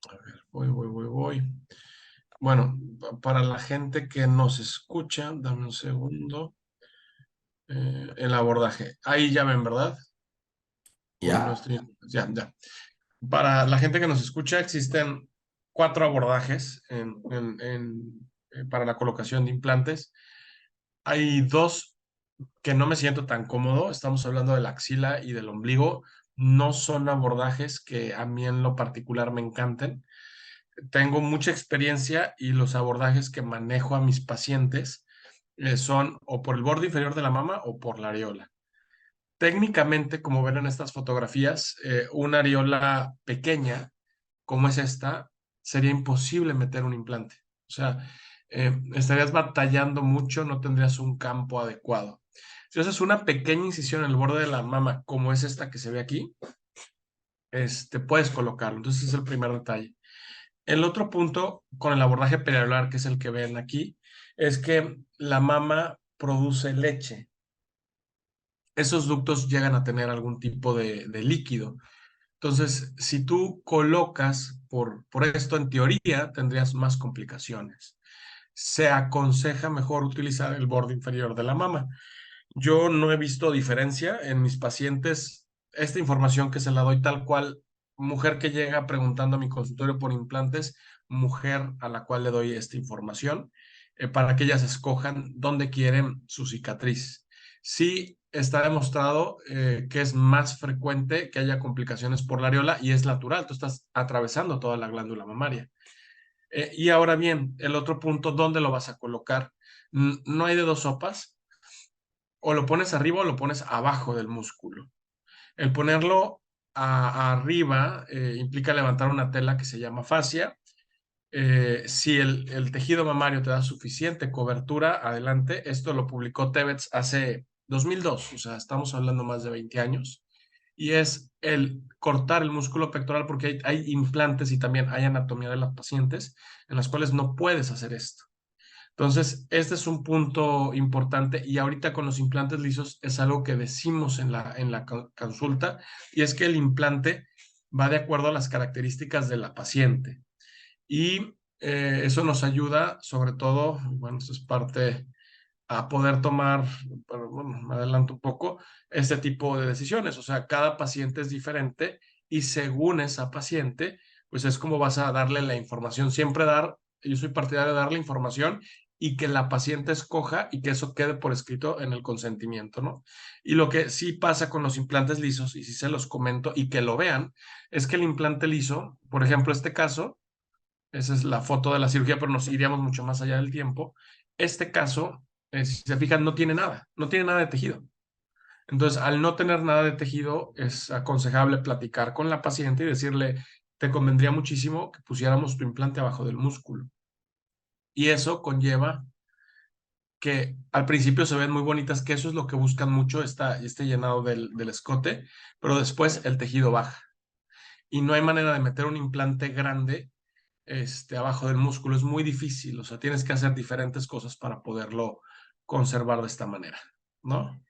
A ver, voy. Bueno, para la gente que nos escucha, dame un segundo. El abordaje. Ahí ya ven, ¿verdad? O no ¿Ya? estoy. Ya. Para la gente que nos escucha, existen 4 abordajes para la colocación de implantes. Hay 2 que no me siento tan cómodo. Estamos hablando de la axila y del ombligo. No son abordajes que a mí en lo particular me encanten. Tengo mucha experiencia y los abordajes que manejo a mis pacientes son o por el borde inferior de la mama o por la areola. Técnicamente, como ven en estas fotografías, una areola pequeña como es esta, sería imposible meter un implante. O sea, estarías batallando mucho, no tendrías un campo adecuado. Si haces una pequeña incisión en el borde de la mama, como es esta que se ve aquí, puedes colocarlo. Entonces, ese es el primer detalle. El otro punto con el abordaje perianular, que es el que ven aquí, es que la mama produce leche. Esos ductos llegan a tener algún tipo de líquido. Entonces, si tú colocas por esto, en teoría, tendrías más complicaciones. Se aconseja mejor utilizar el borde inferior de la mama. Yo no he visto diferencia en mis pacientes. Esta información que se la doy tal cual, mujer que llega preguntando a mi consultorio por implantes, mujer a la cual le doy esta información para que ellas escojan dónde quieren su cicatriz. Sí está demostrado que es más frecuente que haya complicaciones por la areola y es natural, tú estás atravesando toda la glándula mamaria. Y ahora bien, el otro punto, ¿dónde lo vas a colocar? No hay de dos sopas, o lo pones arriba o lo pones abajo del músculo. El ponerlo arriba implica levantar una tela que se llama fascia. Si el tejido mamario te da suficiente cobertura, adelante. Esto lo publicó Tevez hace 2002, o sea, estamos hablando más de 20 años. Y es el cortar el músculo pectoral porque hay implantes y también hay anatomía de las pacientes en las cuales no puedes hacer esto. Entonces, este es un punto importante y ahorita con los implantes lisos es algo que decimos en la consulta y es que el implante va de acuerdo a las características de la paciente y eso nos ayuda sobre todo, bueno, esto es parte a poder tomar, bueno, me adelanto un poco, este tipo de decisiones. O sea, cada paciente es diferente y según esa paciente, pues es como vas a darle la información. Siempre yo soy partidario de dar la información y que la paciente escoja y que eso quede por escrito en el consentimiento, ¿no? Y lo que sí pasa con los implantes lisos, y si se los comento y que lo vean, es que el implante liso, por ejemplo, este caso, esa es la foto de la cirugía, pero nos iríamos mucho más allá del tiempo. Este caso, si se fijan, no tiene nada de tejido. Entonces, al no tener nada de tejido, es aconsejable platicar con la paciente y decirle, te convendría muchísimo que pusiéramos tu implante abajo del músculo. Y eso conlleva que al principio se ven muy bonitas, que eso es lo que buscan mucho, este llenado del escote, pero después el tejido baja. Y no hay manera de meter un implante grande abajo del músculo. Es muy difícil, o sea, tienes que hacer diferentes cosas para poderlo conservar de esta manera, ¿no?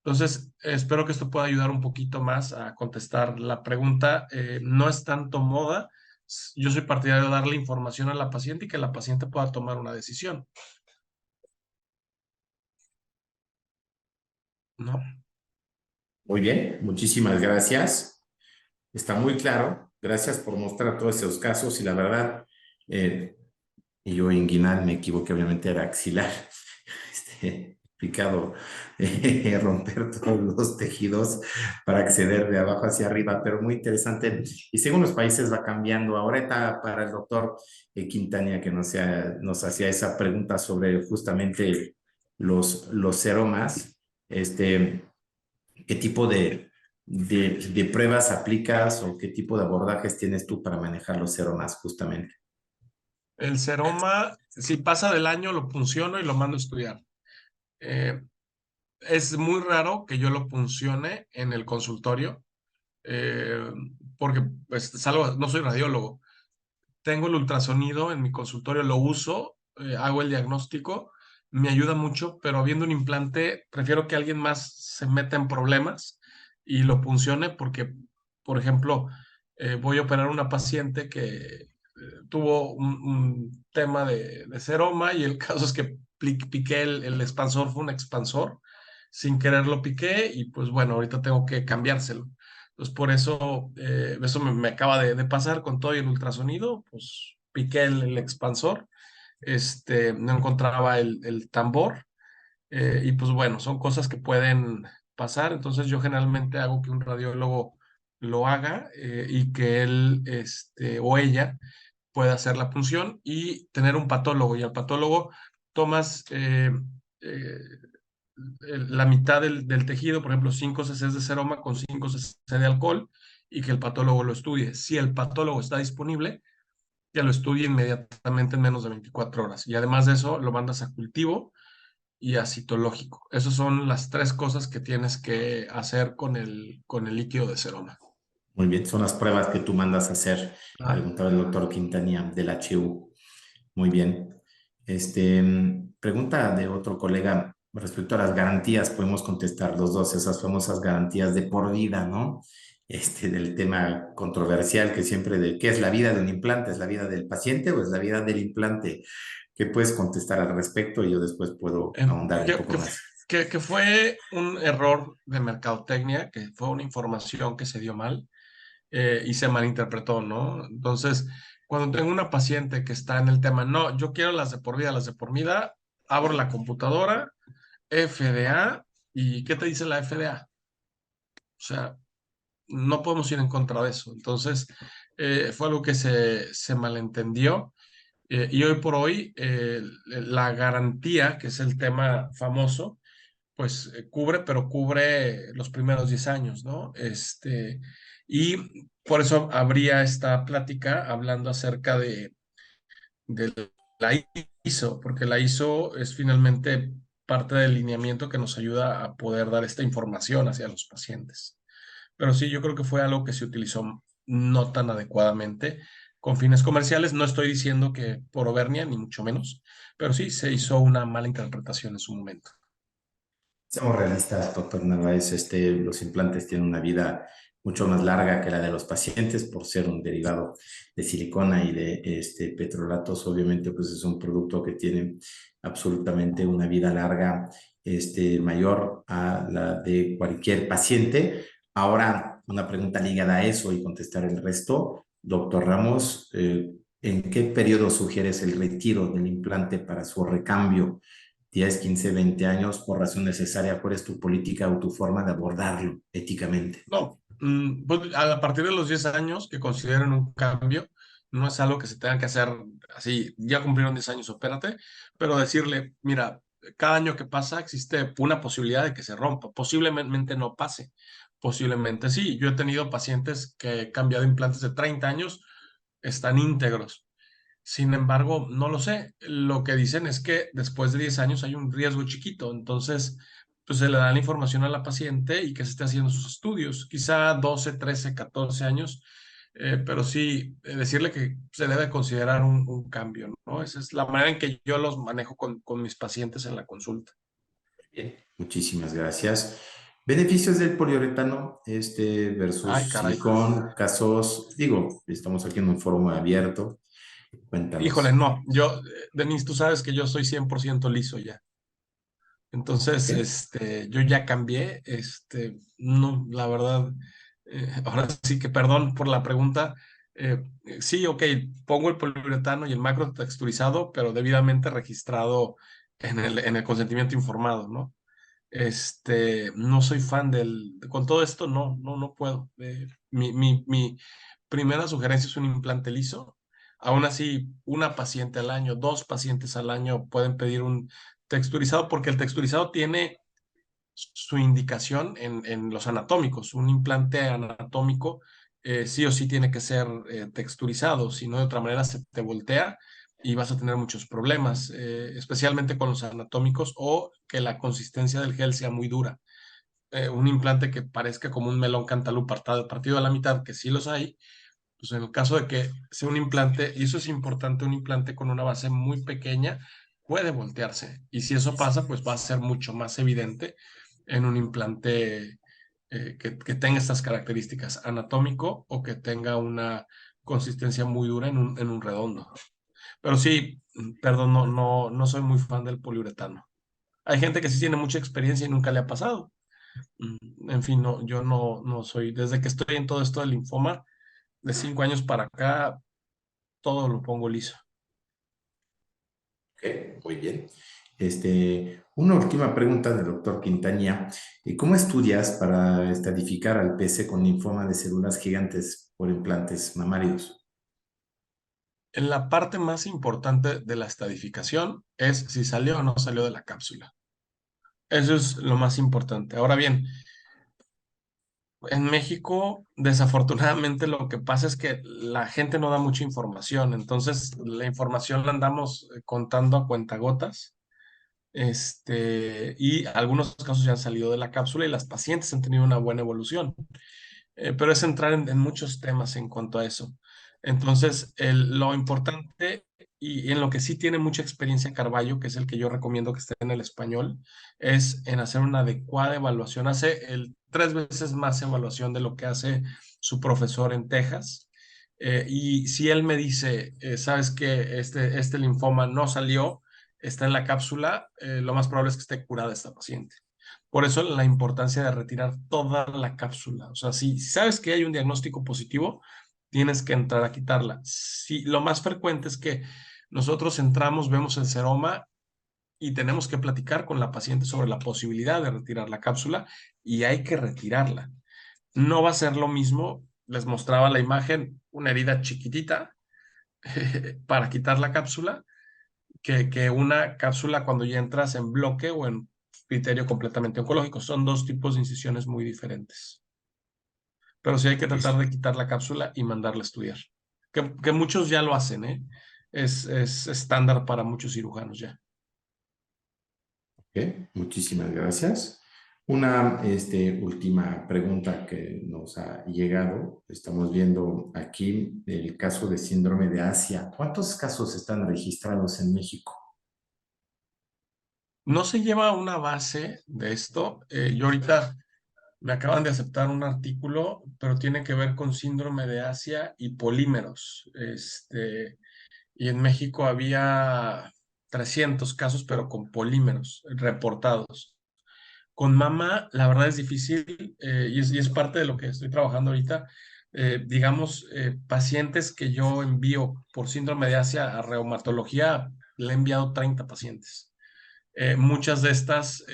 Entonces, espero que esto pueda ayudar un poquito más a contestar la pregunta. No es tanto moda, yo soy partidario de darle información a la paciente y que la paciente pueda tomar una decisión, ¿no? Muy bien, muchísimas gracias. Está muy claro. Gracias por mostrar todos esos casos y la verdad, y yo inguinal me equivoqué, obviamente era axilar. complicado romper todos los tejidos para acceder de abajo hacia arriba, pero muy interesante. Y según los países va cambiando. Ahora está para el doctor Quintanilla que nos hacía esa pregunta sobre justamente los seromas. ¿Qué tipo de pruebas aplicas o qué tipo de abordajes tienes tú para manejar los seromas justamente? El seroma, si pasa del año, lo punciono y lo mando a estudiar. Eh, es muy raro que yo lo puncione en el consultorio, eh, porque pues, no soy radiólogo. Tengo el ultrasonido en mi consultorio, lo uso, hago el diagnóstico, me ayuda mucho, pero viendo un implante, prefiero que alguien más se meta en problemas y lo puncione porque, por ejemplo, voy a operar a una paciente que tuvo un tema de seroma y el caso es que piqué el expansor, fue un expansor, sin querer lo piqué y pues bueno, ahorita tengo que cambiárselo. Entonces, por eso, eso me acaba de pasar con todo y el ultrasonido, pues piqué el expansor, no encontraba el tambor, y pues bueno, son cosas que pueden pasar, entonces yo generalmente hago que un radiólogo lo haga y que él o ella pueda hacer la punción y tener un patólogo, y al patólogo tomas eh, la mitad del tejido, por ejemplo, 5 cc de seroma con 5 cc de alcohol y que el patólogo lo estudie. Si el patólogo está disponible, ya lo estudia inmediatamente en menos de 24 horas. Y además de eso, lo mandas a cultivo y a citológico. Esas son las tres cosas que tienes que hacer con el líquido de seroma. Muy bien, son las pruebas que tú mandas a hacer, Ah, preguntaba el doctor Quintanilla del HU. Muy bien. Pregunta de otro colega respecto a las garantías, podemos contestar los dos, esas famosas garantías de por vida, ¿no? Del tema controversial que siempre de qué es la vida de un implante, ¿es la vida del paciente o es la vida del implante? ¿Qué puedes contestar al respecto? Y yo después puedo ahondar un que, poco que, más. que fue un error de mercadotecnia, que fue una información que se dio mal y se malinterpretó, ¿no? Entonces, cuando tengo una paciente que está en el tema, no, yo quiero las de por vida, abro la computadora, FDA, ¿y qué te dice la FDA? O sea, no podemos ir en contra de eso. Entonces, fue algo que se malentendió. Y hoy por hoy, la garantía, que es el tema famoso, pues cubre, pero cubre los primeros 10 años, ¿no? Y por eso habría esta plática hablando acerca de la ISO, porque la ISO es finalmente parte del lineamiento que nos ayuda a poder dar esta información hacia los pacientes. Pero sí, yo creo que fue algo que se utilizó no tan adecuadamente con fines comerciales. No estoy diciendo que por Obernia, ni mucho menos, pero sí se hizo una mala interpretación en su momento. Seamos realistas, doctor Narváez, los implantes tienen una vida mucho más larga que la de los pacientes por ser un derivado de silicona y de petrolatos. Obviamente, pues es un producto que tiene absolutamente una vida larga mayor a la de cualquier paciente. Ahora, una pregunta ligada a eso y contestar el resto. Doctor Ramos, ¿en qué periodo sugieres el retiro del implante para su recambio? 10, 15, 20 años por razón necesaria, ¿cuál es tu política o tu forma de abordarlo éticamente? No, pues, a partir de los 10 años que consideren un cambio, no es algo que se tenga que hacer así, ya cumplieron 10 años, opérate, pero decirle, mira, cada año que pasa existe una posibilidad de que se rompa, posiblemente no pase, posiblemente sí. Yo he tenido pacientes que he cambiado implantes de 30 años, están íntegros. Sin embargo, no lo sé. Lo que dicen es que después de 10 años hay un riesgo chiquito. Entonces, pues se le da la información a la paciente y que se esté haciendo sus estudios. Quizá 12, 13, 14 años, pero sí decirle que se debe considerar un cambio, ¿no? Esa es la manera en que yo los manejo con mis pacientes en la consulta. Bien, muchísimas gracias. Beneficios del poliuretano Ay, versus caray. silicón, casos, digo, estamos aquí en un foro muy abierto. Híjole, Cuéntanos. no. Denise, tú sabes que yo soy 100% liso ya. Entonces, Ok. yo ya cambié, no, la verdad, ahora sí que perdón por la pregunta. Sí, ok, pongo el poliuretano y el macro texturizado, pero debidamente registrado en el consentimiento informado, ¿no? No soy fan con todo esto, no puedo. Mi primera sugerencia es un implante liso. Aún así, una paciente al año, dos pacientes al año pueden pedir un texturizado porque el texturizado tiene su indicación en los anatómicos. Un implante anatómico sí o sí tiene que ser texturizado, si no de otra manera se te voltea y vas a tener muchos problemas, especialmente con los anatómicos o que la consistencia del gel sea muy dura. Un implante que parezca como un melón cantalú partido a la mitad, que sí los hay, pues en el caso de que sea un implante, y eso es importante, un implante con una base muy pequeña puede voltearse. Y si eso pasa, pues va a ser mucho más evidente en un implante que tenga estas características, anatómico o que tenga una consistencia muy dura en un redondo. Pero sí, perdón, no soy muy fan del poliuretano. Hay gente que sí tiene mucha experiencia y nunca le ha pasado. En fin, no, yo no soy, desde que estoy en todo esto del linfoma, de 5 años para acá, todo lo pongo liso. Ok, muy bien. Una última pregunta del doctor Quintanilla. ¿Cómo estudias para estadificar al PC con linfoma de células gigantes por implantes mamarios? En la parte más importante de la estadificación es si salió o no salió de la cápsula. Eso es lo más importante. Ahora bien, en México, desafortunadamente, lo que pasa es que la gente no da mucha información. Entonces, la información la andamos contando a cuentagotas. Y algunos casos ya han salido de la cápsula y las pacientes han tenido una buena evolución. Pero es entrar en muchos temas en cuanto a eso. Entonces, lo importante y en lo que sí tiene mucha experiencia Carballo, que es el que yo recomiendo que esté en el español, es en hacer una adecuada evaluación. Hace 3 veces más evaluación de lo que hace su profesor en Texas. Y si él me dice, sabes que este linfoma no salió, está en la cápsula, lo más probable es que esté curada esta paciente. Por eso la importancia de retirar toda la cápsula. O sea, si sabes que hay un diagnóstico positivo, tienes que entrar a quitarla. Si, lo más frecuente es que nosotros entramos, vemos el seroma y tenemos que platicar con la paciente sobre la posibilidad de retirar la cápsula y hay que retirarla. No va a ser lo mismo, les mostraba la imagen, una herida chiquitita para quitar la cápsula, que una cápsula cuando ya entras en bloque o en criterio completamente oncológico. Son dos tipos de incisiones muy diferentes. Pero sí hay que tratar de quitar la cápsula y mandarla a estudiar. Que muchos ya lo hacen, ¿eh? Es estándar para muchos cirujanos ya. Ok, muchísimas gracias. Una última pregunta que nos ha llegado. Estamos viendo aquí el caso de síndrome de Asia. ¿Cuántos casos están registrados en México? No se lleva una base de esto. Yo ahorita me acaban de aceptar un artículo, pero tiene que ver con síndrome de Asia y polímeros. Y en México había 300 casos, pero con polímeros reportados. Con mama, la verdad es difícil y es parte de lo que estoy trabajando ahorita. Digamos, pacientes que yo envío por síndrome de Asia a reumatología, le he enviado 30 pacientes. Muchas de estas,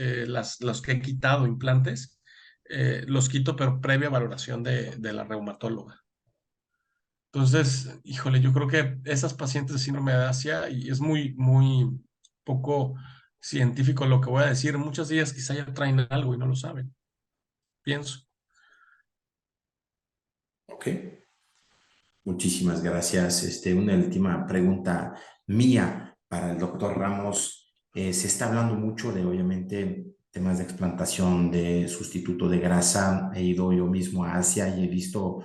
los que he quitado implantes, los quito, pero previa valoración de la reumatóloga. Entonces, híjole, yo creo que esas pacientes de síndrome de Asia, y es muy poco científico lo que voy a decir, muchas de ellas quizá ya traen algo y no lo saben, pienso. Ok, muchísimas gracias. Una última pregunta mía para el doctor Ramos. Se está hablando mucho de, obviamente, temas de explantación, de sustituto de grasa. He ido yo mismo a Asia y he visto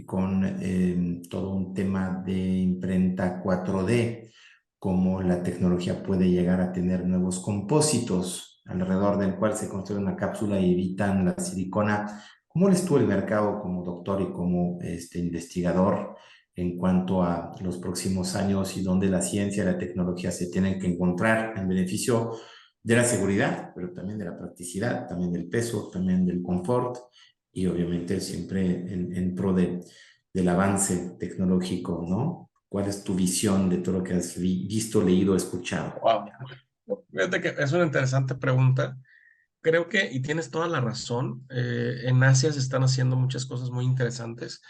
con todo un tema de imprenta 4D, cómo la tecnología puede llegar a tener nuevos compósitos alrededor del cual se construye una cápsula y evitan la silicona. ¿Cómo ves tú el mercado como doctor y como investigador en cuanto a los próximos años y dónde la ciencia y la tecnología se tienen que encontrar en beneficio de la seguridad, pero también de la practicidad, también del peso, también del confort y obviamente siempre en pro del avance tecnológico, ¿no? ¿Cuál es tu visión de todo lo que has visto, leído, escuchado? Wow. Fíjate que es una interesante pregunta. Creo que, y tienes toda la razón, en Asia se están haciendo muchas cosas muy interesantes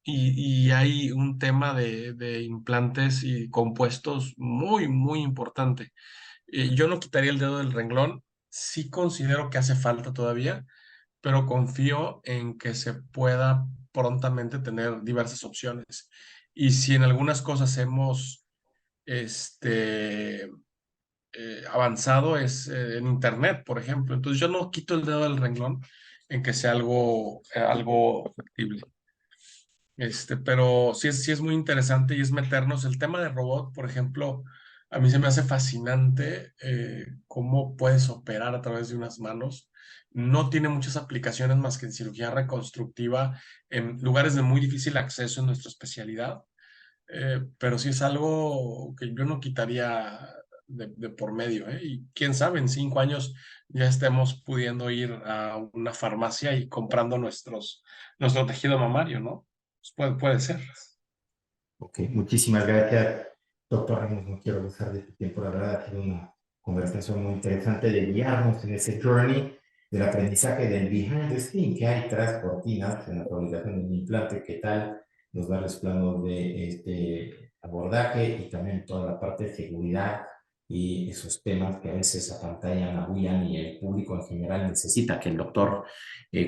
y hay un tema de implantes y compuestos muy, muy importante. Yo no quitaría el dedo del renglón, sí considero que hace falta todavía, pero confío en que se pueda prontamente tener diversas opciones. Y si en algunas cosas hemos este, avanzado es en Internet, por ejemplo. Entonces yo no quito el dedo del renglón en que sea algo factible. Pero sí es muy interesante y es meternos. El tema de robot, por ejemplo, a mí se me hace fascinante cómo puedes operar a través de unas manos. No tiene muchas aplicaciones más que en cirugía reconstructiva, en lugares de muy difícil acceso en nuestra especialidad, pero sí es algo que yo no quitaría de por medio, ¿eh? Y quién sabe, en 5 años ya estemos pudiendo ir a una farmacia y comprando nuestro tejido mamario, ¿no? Pues puede ser. Ok, muchísimas gracias, doctor Ramos. No quiero abusar de tu tiempo. La verdad, ha sido una conversación muy interesante de guiarnos en ese journey del aprendizaje del behind the scene que hay tras cortinas en la fabricación del implante. ¿Qué tal? Nos da los planos de este abordaje y también toda la parte de seguridad y esos temas que a veces apantallan, abuyan y el público en general necesita que el doctor,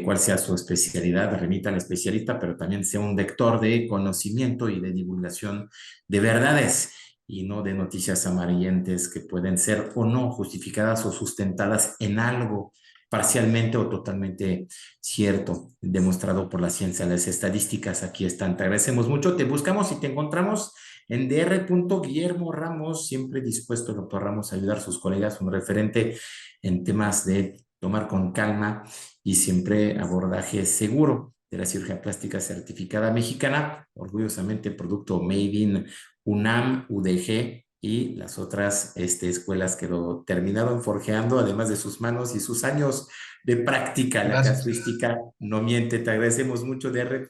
cuál sea su especialidad, remita al especialista, pero también sea un vector de conocimiento y de divulgación de verdades y no de noticias amarillentas que pueden ser o no justificadas o sustentadas en algo parcialmente o totalmente cierto, demostrado por la ciencia. Las estadísticas aquí están. Te agradecemos mucho. Te buscamos y te encontramos en Dr. Guillermo Ramos, siempre dispuesto, doctor Ramos, a ayudar a sus colegas, un referente en temas de tomar con calma y siempre abordaje seguro de la cirugía plástica certificada mexicana, orgullosamente producto Made in UNAM, UDG y las otras escuelas que lo terminaron forjeando, además de sus manos y sus años de práctica. La Gracias. casuística no miente. Te agradecemos mucho, DR.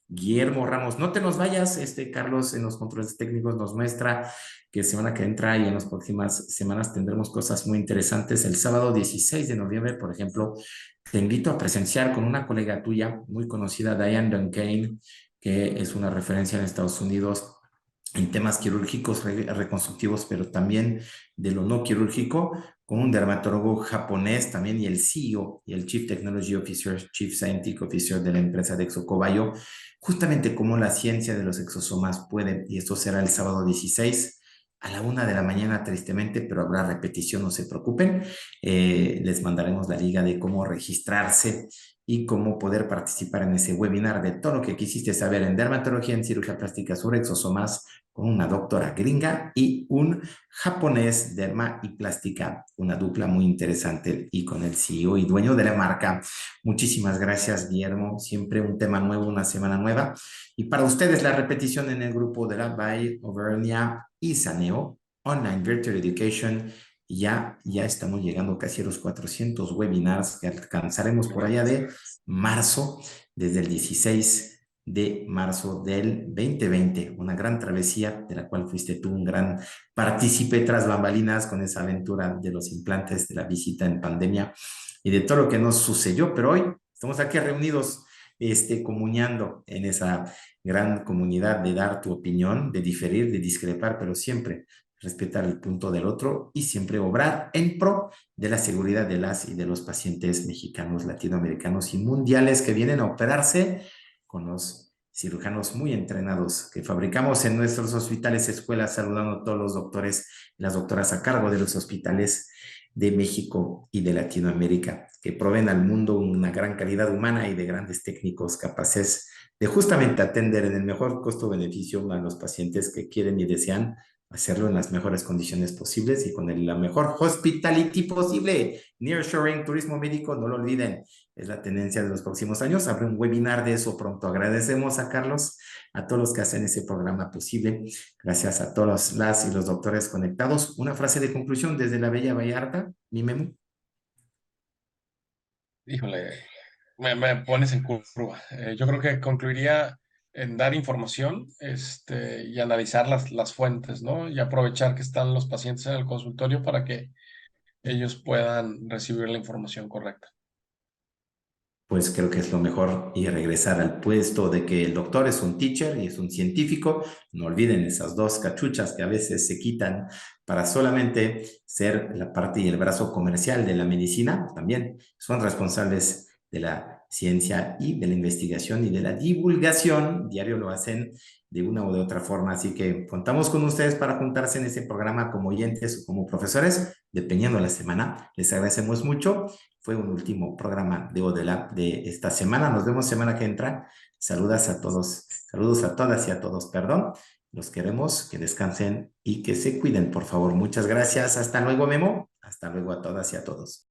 Guillermo Ramos. No te nos vayas, Carlos en los controles técnicos nos muestra que semana que entra y en las próximas semanas tendremos cosas muy interesantes. El sábado 16 de noviembre, por ejemplo, te invito a presenciar con una colega tuya muy conocida, Diane Duncan, que es una referencia en Estados Unidos en temas quirúrgicos reconstructivos, pero también de lo no quirúrgico, con un dermatólogo japonés también y el CEO y el Chief Technology Officer, Chief Scientific Officer de la empresa de Exocobayo, justamente cómo la ciencia de los exosomas puede, y esto será el sábado 16 a la 1 de la mañana, tristemente, pero habrá repetición, no se preocupen. Les mandaremos la liga de cómo registrarse y cómo poder participar en ese webinar de todo lo que quisiste saber en dermatología, en cirugía plástica sobre exosomas, con una doctora gringa y un japonés, derma y plástica, una dupla muy interesante, y con el CEO y dueño de la marca. Muchísimas gracias, Guillermo. Siempre un tema nuevo, una semana nueva. Y para ustedes, la repetición en el grupo de la Bay Auvernia y Saneo Online Virtual Education. Ya estamos llegando casi a los 400 webinars que alcanzaremos por allá de marzo, desde el 16 de marzo del 2020, una gran travesía de la cual fuiste tú un gran partícipe tras bambalinas con esa aventura de los implantes, de la visita en pandemia y de todo lo que nos sucedió, pero hoy estamos aquí reunidos, comuniando en esa gran comunidad de dar tu opinión, de diferir, de discrepar, pero siempre respetar el punto del otro y siempre obrar en pro de la seguridad de las y de los pacientes mexicanos, latinoamericanos y mundiales que vienen a operarse con los cirujanos muy entrenados que fabricamos en nuestros hospitales, escuelas, saludando a todos los doctores y las doctoras a cargo de los hospitales de México y de Latinoamérica, que proveen al mundo una gran calidad humana y de grandes técnicos capaces de justamente atender en el mejor costo-beneficio a los pacientes que quieren y desean hacerlo en las mejores condiciones posibles y con la mejor hospitality posible. Nearshoring, turismo médico, no lo olviden, es la tendencia de los próximos años. Habrá un webinar de eso pronto. Agradecemos a Carlos, a todos los que hacen ese programa posible. Gracias a todos las y los doctores conectados. Una frase de conclusión desde la Bella Vallarta, mi Memo. Híjole, me pones en curva. Yo creo que concluiría en dar información y analizar las fuentes, ¿no? Y aprovechar que están los pacientes en el consultorio para que ellos puedan recibir la información correcta. Pues creo que es lo mejor y regresar al puesto de que el doctor es un teacher y es un científico. No olviden esas dos cachuchas que a veces se quitan para solamente ser la parte y el brazo comercial de la medicina. También son responsables de la ciencia y de la investigación y de la divulgación. Diario lo hacen de una u de otra forma. Así que contamos con ustedes para juntarse en ese programa como oyentes o como profesores, dependiendo de la semana. Les agradecemos mucho. Fue un último programa de Odelab de esta semana. Nos vemos semana que entra. Saludos a todos, saludos a todas y a todos, perdón. Los queremos, que descansen y que se cuiden, por favor. Muchas gracias. Hasta luego, Memo. Hasta luego a todas y a todos.